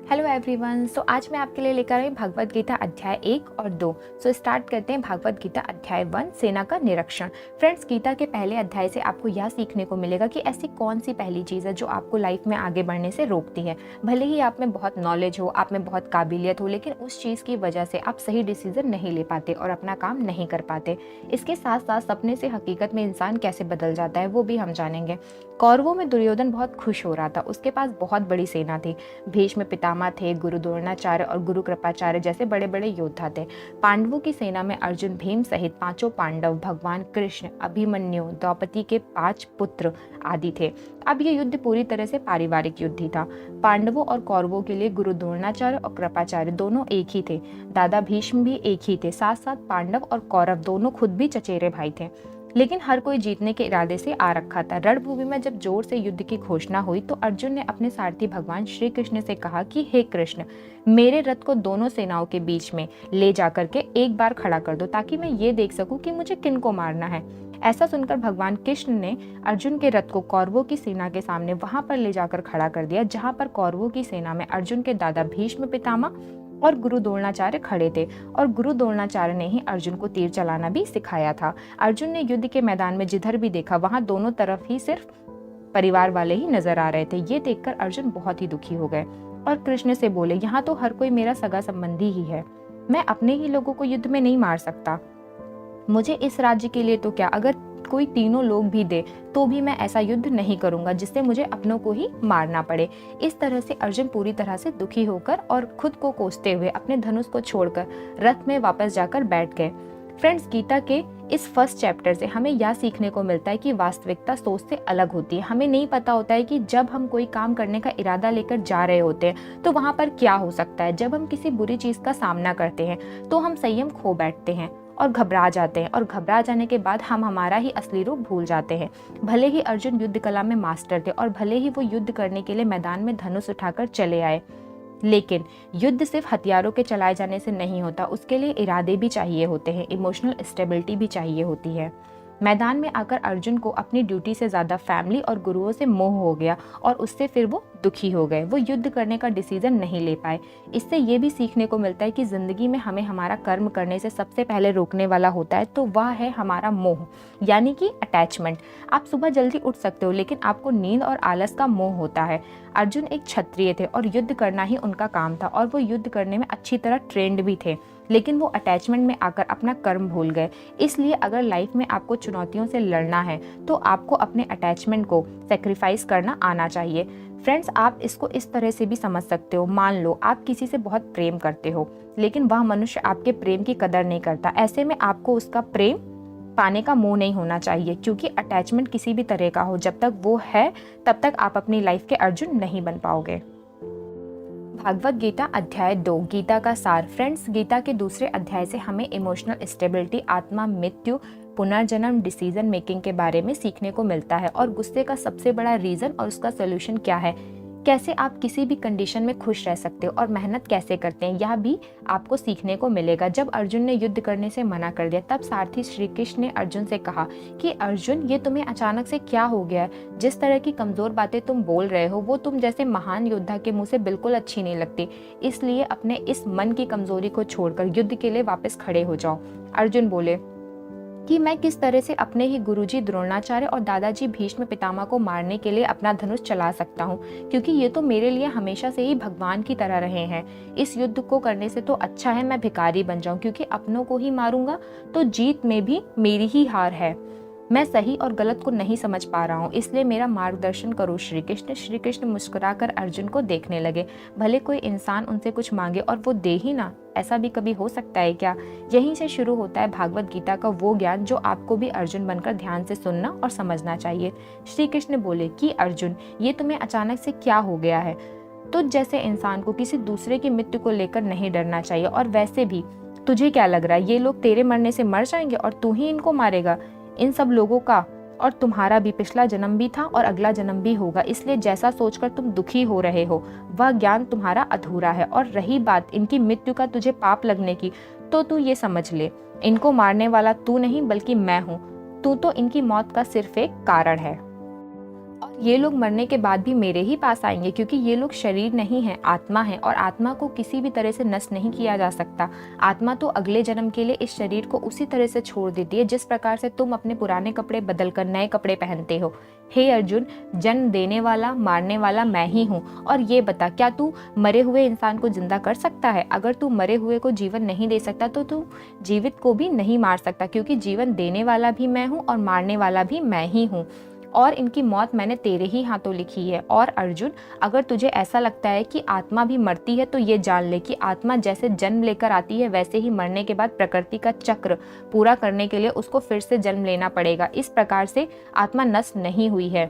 Hello everyone. आज मैं आपके लिए लेकर आई भगवत गीता अध्याय 1 और 2। स्टार्ट करते हैं भगवत गीता अध्याय 1 सेना का निरीक्षण। फ्रेंड्स, गीता के पहले अध्याय से आपको यह सीखने को मिलेगा कि ऐसी कौन सी पहली चीज़ है जो आपको लाइफ में आगे बढ़ने से रोकती है। भले ही आप में बहुत नॉलेज हो, आप में बहुत काबिलियत हो, लेकिन उस चीज़ की वजह से आप सही डिसीजन नहीं ले पाते और अपना काम नहीं कर पाते। इसके साथ साथ सपने से हकीकत में इंसान कैसे बदल जाता है वो भी हम जानेंगे। कौरवों में दुर्योधन बहुत खुश हो रहा था। उसके पास बहुत बड़ी सेना थी। भीष्म पितामह थे, गुरु द्रोणाचार्य और गुरु कृपाचार्य जैसे बड़े बड़े योद्धा थे। पांडवों की सेना में अर्जुन, भीम सहित पांचों पांडव, भगवान कृष्ण, अभिमन्यु, द्रौपदी के 5 पुत्र आदि थे। अब यह युद्ध पूरी तरह से पारिवारिक युद्ध ही था। पांडवों और कौरवों के लिए गुरु द्रोणाचार्य और कृपाचार्य दोनों एक ही थे। दादा भीष्म भी एक ही थे। साथ साथ पांडव और कौरव दोनों खुद भी चचेरे भाई थे, लेकिन हर कोई जीतने के इरादे से आ रखा था। रणभूमि में जब जोर से युद्ध की घोषणा हुई तो अर्जुन ने अपने सारथी भगवान श्री कृष्ण से कहा कि हे कृष्ण, मेरे रथ को दोनों सेनाओं के बीच में ले जाकर के एक बार खड़ा कर दो, ताकि मैं ये देख सकूं कि मुझे किन को मारना है। ऐसा सुनकर भगवान कृष्ण ने अर्जुन के रथ को कौरवों की सेना के सामने वहां पर ले जाकर खड़ा कर दिया, जहां पर कौरवों की सेना में अर्जुन के दादा भीष्म पितामह और गुरु द्रोणाचार्य खड़े थे। और गुरु द्रोणाचार्य ने ही अर्जुन को तीर चलाना भी सिखाया था। अर्जुन ने युद्ध के मैदान में जिधर भी देखा वहां दोनों तरफ ही सिर्फ परिवार वाले ही नजर आ रहे थे। ये देखकर अर्जुन बहुत ही दुखी हो गए और कृष्ण से बोले, यहाँ तो हर कोई मेरा सगा संबंधी ही है। मैं अपने ही लोगों को युद्ध में नहीं मार सकता। मुझे इस राज्य के लिए तो क्या, अगर कोई तीनों लोग भी दे तो भी मैं ऐसा युद्ध नहीं करूंगा जिससे मुझे अपनों को ही मारना पड़े। इस तरह से अर्जुन पूरी तरह से दुखी होकर और खुद को कोसते हुए अपने धनुष को छोड़कर रथ में वापस जाकर बैठ गए। फ्रेंड्स, गीता के इस फर्स्ट चैप्टर से हमें यह सीखने को मिलता है कि वास्तविकता सोच से अलग होती है। हमें नहीं पता होता है कि जब हम कोई काम करने का इरादा लेकर जा रहे होते हैं तो वहां पर क्या हो सकता है। जब हम किसी बुरी चीज का सामना करते हैं तो हम संयम खो बैठते हैं और घबरा जाते हैं, और घबरा जाने के बाद हम हमारा ही असली रूप भूल जाते हैं। भले ही अर्जुन युद्ध कला में मास्टर थे और भले ही वो युद्ध करने के लिए मैदान में धनुष उठाकर चले आए, लेकिन युद्ध सिर्फ हथियारों के चलाए जाने से नहीं होता। उसके लिए इरादे भी चाहिए होते हैं, इमोशनल स्टेबिलिटी भी चाहिए होती है। मैदान में आकर अर्जुन को अपनी ड्यूटी से ज्यादा फैमिली और गुरुओं से मोह हो गया और उससे फिर वो दुखी हो गए। वो युद्ध करने का डिसीजन नहीं ले पाए। इससे ये भी सीखने को मिलता है कि जिंदगी में हमें हमारा कर्म करने से सबसे पहले रोकने वाला होता है, तो वह है हमारा मोह, यानी कि अटैचमेंट। आप सुबह जल्दी उठ सकते हो, लेकिन आपको नींद और आलस का मोह होता है। अर्जुन एक क्षत्रिय थे और युद्ध करना ही उनका काम था, और वो युद्ध करने में अच्छी तरह ट्रेंड भी थे, लेकिन वो अटैचमेंट में आकर अपना कर्म भूल गए। इसलिए अगर लाइफ में आपको चुनौतियों से लड़ना है तो आपको अपने अटैचमेंट को सेक्रीफाइस करना आना चाहिए। फ्रेंड्स, आप इसको इस तरह से भी समझ सकते हो। मान लो आप किसी से बहुत प्रेम करते हो, लेकिन वह मनुष्य आपके प्रेम की कदर नहीं करता। ऐसे में आपको उसका प्रेम पाने का मोह नहीं होना चाहिए, क्योंकि अटैचमेंट किसी भी तरह का हो, जब तक वो है तब तक आप अपनी लाइफ के अर्जुन नहीं बन पाओगे। भागवत गीता अध्याय 2 गीता का सार। फ्रेंड्स, गीता के दूसरे अध्याय से हमें इमोशनल स्टेबिलिटी, आत्मा, मृत्यु, पुनर्जन्म, डिसीजन मेकिंग के बारे में सीखने को मिलता है, और गुस्से का सबसे बड़ा रीजन और उसका सोल्यूशन क्या है, कैसे आप किसी भी कंडीशन में खुश रह सकते हो और मेहनत कैसे करते हैं, यह भी आपको सीखने को मिलेगा। जब अर्जुन ने युद्ध करने से मना कर दिया तब सारथी श्री कृष्ण ने अर्जुन से कहा कि अर्जुन, ये तुम्हें अचानक से क्या हो गया है? जिस तरह की कमजोर बातें तुम बोल रहे हो वो तुम जैसे महान योद्धा के मुंह से बिल्कुल अच्छी नहीं लगती। इसलिए अपने इस मन की कमजोरी को छोड़कर युद्ध के लिए वापस खड़े हो जाओ। अर्जुन बोले कि मैं किस तरह से अपने ही गुरुजी द्रोणाचार्य और दादाजी भीष्म पितामह को मारने के लिए अपना धनुष चला सकता हूँ, क्योंकि ये तो मेरे लिए हमेशा से ही भगवान की तरह रहे हैं। इस युद्ध को करने से तो अच्छा है मैं भिखारी बन जाऊं, क्योंकि अपनों को ही मारूंगा तो जीत में भी मेरी ही हार है। मैं सही और गलत को नहीं समझ पा रहा हूँ, इसलिए मेरा मार्गदर्शन करो श्री कृष्ण। श्री कृष्ण मुस्कुराकर अर्जुन को देखने लगे। भले कोई इंसान उनसे कुछ मांगे और वो दे ही ना, ऐसा भी कभी हो सकता है क्या? यहीं से शुरू होता है भागवत गीता का वो ज्ञान जो आपको भी अर्जुन बनकर ध्यान से सुनना और समझना चाहिए। श्री कृष्ण बोले कि अर्जुन, ये तुम्हें अचानक से क्या हो गया है? तो जैसे इंसान को किसी दूसरे की मृत्यु को लेकर नहीं डरना चाहिए। और वैसे भी तुझे क्या लग रहा है, ये लोग तेरे मरने से मर जाएंगे और तू ही इनको मारेगा? इन सब लोगों का और तुम्हारा भी पिछला जन्म भी था और अगला जन्म भी होगा, इसलिए जैसा सोचकर तुम दुखी हो रहे हो वह ज्ञान तुम्हारा अधूरा है। और रही बात इनकी मृत्यु का तुझे पाप लगने की, तो तू ये समझ ले, इनको मारने वाला तू नहीं बल्कि मैं हूँ। तू तो इनकी मौत का सिर्फ एक कारण है। और ये लोग मरने के बाद भी मेरे ही पास आएंगे, क्योंकि ये लोग शरीर नहीं है, आत्मा है, और आत्मा को किसी भी तरह से नष्ट नहीं किया जा सकता। आत्मा तो अगले जन्म के लिए इस शरीर को उसी तरह से छोड़ देती है जिस प्रकार से तुम अपने पुराने कपड़े बदलकर नए कपड़े पहनते हो। हे अर्जुन, जन्म देने वाला मारने वाला मैं ही हूँ। और ये बता, क्या तू मरे हुए इंसान को जिंदा कर सकता है? अगर तू मरे हुए को जीवन नहीं दे सकता तो तू जीवित को भी नहीं मार सकता, क्योंकि जीवन देने वाला भी मैं हूँ और मारने वाला भी मैं ही हूँ, और इनकी मौत मैंने तेरे ही हाथों लिखी है। और अर्जुन, अगर तुझे ऐसा लगता है कि आत्मा भी मरती है तो ये जान ले कि आत्मा जैसे जन्म लेकर आती है वैसे ही मरने के बाद प्रकृति का चक्र पूरा करने के लिए उसको फिर से जन्म लेना पड़ेगा। इस प्रकार से आत्मा नष्ट नहीं हुई है,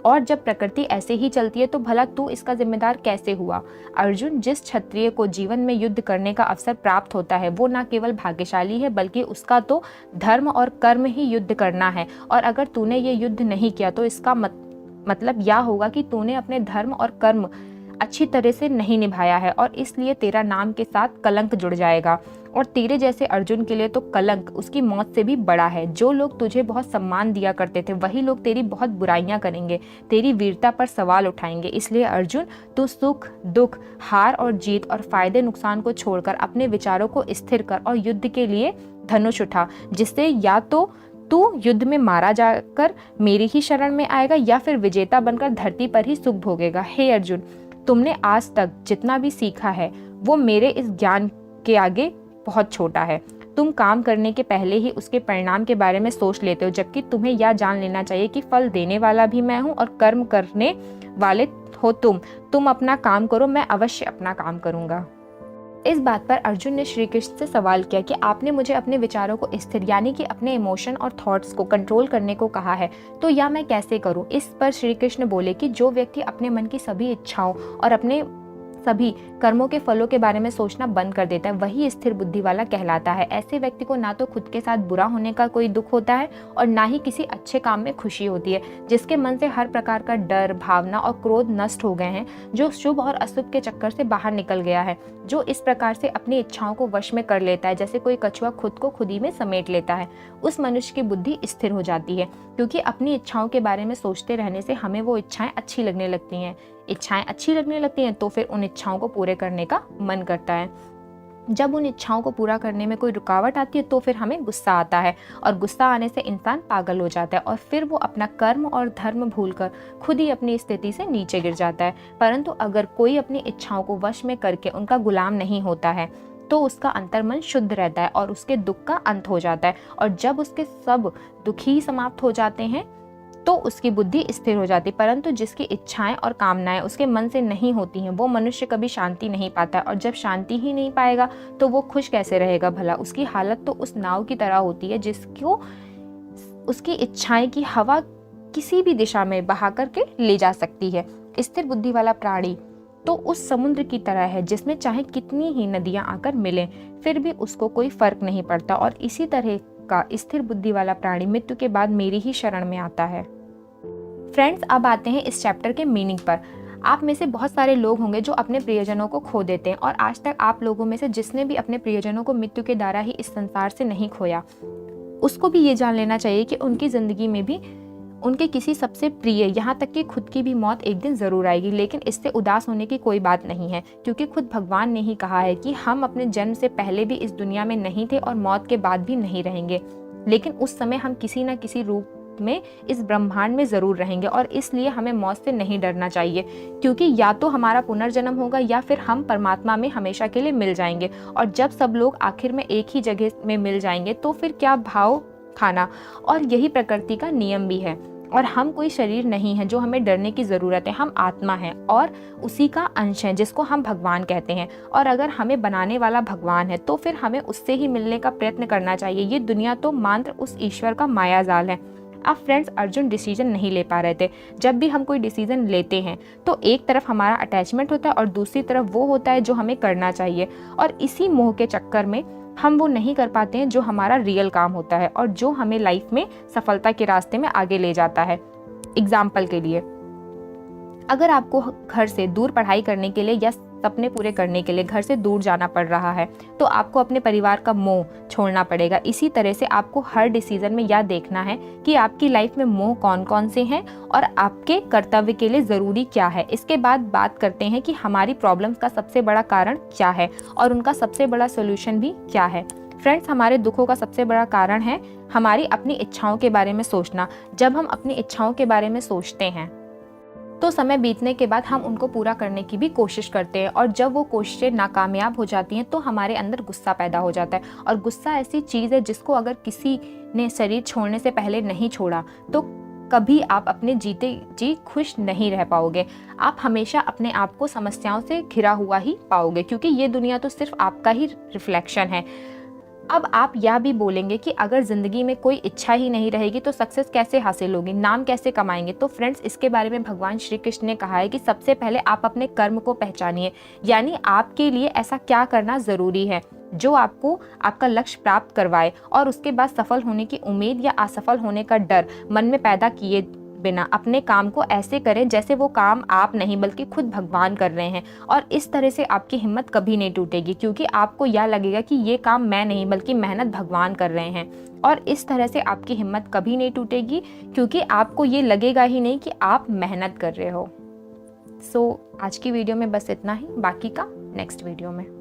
और जब प्रकृति ऐसे ही चलती है तो भला तू इसका जिम्मेदार कैसे हुआ? अर्जुन, जिस क्षत्रिय को जीवन में युद्ध करने का अवसर प्राप्त होता है वो न केवल भाग्यशाली है, बल्कि उसका तो धर्म और कर्म ही युद्ध करना है। और अगर तूने ये युद्ध नहीं किया तो इसका मतलब यह होगा कि तूने अपने धर्म और कर्म अच्छी तरह से नहीं निभाया है, और इसलिए तेरा नाम के साथ कलंक जुड़ जाएगा। और तेरे जैसे अर्जुन के लिए तो कलंक उसकी मौत से भी बड़ा है। जो लोग तुझे बहुत सम्मान दिया करते थे वही लोग तेरी बहुत बुराइयां करेंगे, तेरी वीरता पर सवाल उठाएंगे। इसलिए अर्जुन, तू सुख दुख, हार और जीत और फायदे नुकसान को छोड़कर अपने विचारों को स्थिर कर और युद्ध के लिए धनुष उठा, जिससे या तो तू युद्ध में मारा जाकर मेरी ही शरण में आएगा या फिर विजेता बनकर धरती पर ही सुख भोगेगा। हे अर्जुन, तुमने आज तक जितना भी सीखा है वो मेरे इस ज्ञान के आगे बहुत छोटा है। तुम काम करने के पहले ही उसके परिणाम के बारे में सोच लेते हो, जबकि तुम्हें यह जान लेना चाहिए कि फल देने वाला भी मैं हूँ और कर्म करने वाले हो तुम अपना काम करो, मैं अवश्य अपना काम करूंगा। इस बात पर अर्जुन ने श्री कृष्ण से सवाल किया कि आपने मुझे अपने विचारों को स्थिर यानी कि अपने इमोशन और थॉट्स को कंट्रोल करने को कहा है, तो यह मैं कैसे करूं? इस पर श्री कृष्ण बोले कि जो व्यक्ति अपने मन की सभी इच्छाओं और अपने सभी कर्मों के फलों के बारे में सोचना बंद कर देता है वही स्थिर बुद्धि वाला कहलाता है। ऐसे व्यक्ति को ना तो खुद के साथ बुरा होने का कोई दुख होता है और ना ही किसी अच्छे काम में खुशी होती है, जिसके मन से हर प्रकार का डर, भावना और क्रोध नष्ट हो गए हैं, जो शुभ और अशुभ के चक्कर से बाहर निकल गया है, जो इस प्रकार से अपनी इच्छाओं को वश में कर लेता है जैसे कोई कछुआ खुद को खुद ही में समेट लेता है, उस मनुष्य की बुद्धि स्थिर हो जाती है। क्योंकि अपनी इच्छाओं के बारे में सोचते रहने से हमें वो इच्छाएं अच्छी लगने लगती हैं। इच्छाएं अच्छी लगने लगती हैं तो फिर उन इच्छाओं को पूरे करने का मन करता है। जब उन इच्छाओं को पूरा करने में कोई रुकावट आती है तो फिर हमें गुस्सा आता है, और गुस्सा आने से इंसान पागल हो जाता है और फिर वो अपना कर्म और धर्म भूलकर खुद ही अपनी स्थिति से नीचे गिर जाता है। परंतु अगर कोई अपनी इच्छाओं को वश में करके उनका गुलाम नहीं होता है तो उसका अंतर्मन शुद्ध रहता है और उसके दुख का अंत हो जाता है, और जब उसके सब दुख ही समाप्त हो जाते हैं तो उसकी बुद्धि स्थिर हो जाती है। परंतु जिसकी इच्छाएं और कामनाएं उसके मन से नहीं होती हैं वो मनुष्य कभी शांति नहीं पाता, और जब शांति ही नहीं पाएगा तो वो खुश कैसे रहेगा भला? उसकी हालत तो उस नाव की तरह होती है जिसको उसकी इच्छाएं की हवा किसी भी दिशा में बहा करके ले जा सकती है। स्थिर बुद्धि वाला प्राणी तो उस समुद्र की तरह है जिसमें चाहे कितनी ही नदियां आकर मिलें फिर भी उसको कोई फर्क नहीं पड़ता, और इसी तरह का स्थिर बुद्धि वाला प्राणी मृत्यु के बाद मेरी ही शरण में आता है। फ्रेंड्स, अब आते हैं इस चैप्टर के मीनिंग पर। आप में से बहुत सारे लोग होंगे जो अपने प्रियजनों को खो देते हैं, और आज तक आप लोगों में से जिसने भी अपने प्रियजनों को मृत्यु के द्वारा ही इस संसार से नहीं खोया, उसको भी ये जान लेना चाहिए कि उनकी जिंदगी में भी उनके किसी सबसे प्रिय, यहाँ तक कि खुद की भी मौत एक दिन जरूर आएगी। लेकिन इससे उदास होने की कोई बात नहीं है, क्योंकि खुद भगवान ने ही कहा है कि हम अपने जन्म से पहले भी इस दुनिया में नहीं थे और मौत के बाद भी नहीं रहेंगे, लेकिन उस समय हम किसी न किसी रूप में इस ब्रह्मांड में जरूर रहेंगे, और इसलिए हमें मौत से नहीं डरना चाहिए, क्योंकि या तो हमारा पुनर्जन्म होगा या फिर हम परमात्मा में हमेशा के लिए मिल जाएंगे। और जब सब लोग आखिर में एक ही जगह में मिल जाएंगे तो फिर क्या भाव खाना, और यही प्रकृति का नियम भी है। और हम कोई शरीर नहीं है जो हमें डरने की ज़रूरत है, हम आत्मा हैं और उसी का अंश हैं जिसको हम भगवान कहते हैं। और अगर हमें बनाने वाला भगवान है तो फिर हमें उससे ही मिलने का प्रयत्न करना चाहिए। ये दुनिया तो मात्र उस ईश्वर का मायाजाल है। अब फ्रेंड्स, अर्जुन डिसीजन नहीं ले पा रहे थे। जब भी हम कोई डिसीजन लेते हैं तो एक तरफ हमारा अटैचमेंट होता है और दूसरी तरफ वो होता है जो हमें करना चाहिए, और इसी मोह के चक्कर में हम वो नहीं कर पाते हैं जो हमारा रियल काम होता है और जो हमें लाइफ में सफलता के रास्ते में आगे ले जाता है। एग्जाम्पल के लिए, अगर आपको घर से दूर पढ़ाई करने के लिए या सपने पूरे करने के लिए घर से दूर जाना पड़ रहा है, तो आपको अपने परिवार का मोह छोड़ना पड़ेगा। इसी तरह से आपको हर डिसीजन में यह देखना है कि आपकी लाइफ में मोह कौन कौन से हैं और आपके कर्तव्य के लिए ज़रूरी क्या है। इसके बाद बात करते हैं कि हमारी प्रॉब्लम्स का सबसे बड़ा कारण क्या है और उनका सबसे बड़ा सोल्यूशन भी क्या है। फ्रेंड्स, हमारे दुखों का सबसे बड़ा कारण है हमारी अपनी इच्छाओं के बारे में सोचना। जब हम अपनी इच्छाओं के बारे में सोचते हैं तो समय बीतने के बाद हम उनको पूरा करने की भी कोशिश करते हैं, और जब वो कोशिशें नाकामयाब हो जाती हैं तो हमारे अंदर गुस्सा पैदा हो जाता है। और गुस्सा ऐसी चीज़ है जिसको अगर किसी ने शरीर छोड़ने से पहले नहीं छोड़ा तो कभी आप अपने जीते जी खुश नहीं रह पाओगे। आप हमेशा अपने आप को समस्याओं से घिरा हुआ ही पाओगे, क्योंकि ये दुनिया तो सिर्फ आपका ही रिफ्लेक्शन है। अब आप यह भी बोलेंगे कि अगर ज़िंदगी में कोई इच्छा ही नहीं रहेगी तो सक्सेस कैसे हासिल होगी, नाम कैसे कमाएंगे। तो फ्रेंड्स, इसके बारे में भगवान श्री कृष्ण ने कहा है कि सबसे पहले आप अपने कर्म को पहचानिए, यानी आपके लिए ऐसा क्या करना ज़रूरी है जो आपको आपका लक्ष्य प्राप्त करवाए, और उसके बाद सफल होने की उम्मीद या असफल होने का डर मन में पैदा किए बिना अपने काम को ऐसे करें जैसे वो काम आप नहीं बल्कि खुद भगवान कर रहे हैं। और इस तरह से आपकी हिम्मत कभी नहीं टूटेगी, क्योंकि आपको यह लगेगा कि ये काम मैं नहीं बल्कि मेहनत भगवान कर रहे हैं। और इस तरह से आपकी हिम्मत कभी नहीं टूटेगी, क्योंकि आपको ये लगेगा ही नहीं कि आप मेहनत कर रहे हो। आज की वीडियो में बस इतना ही, बाकी का नेक्स्ट वीडियो में।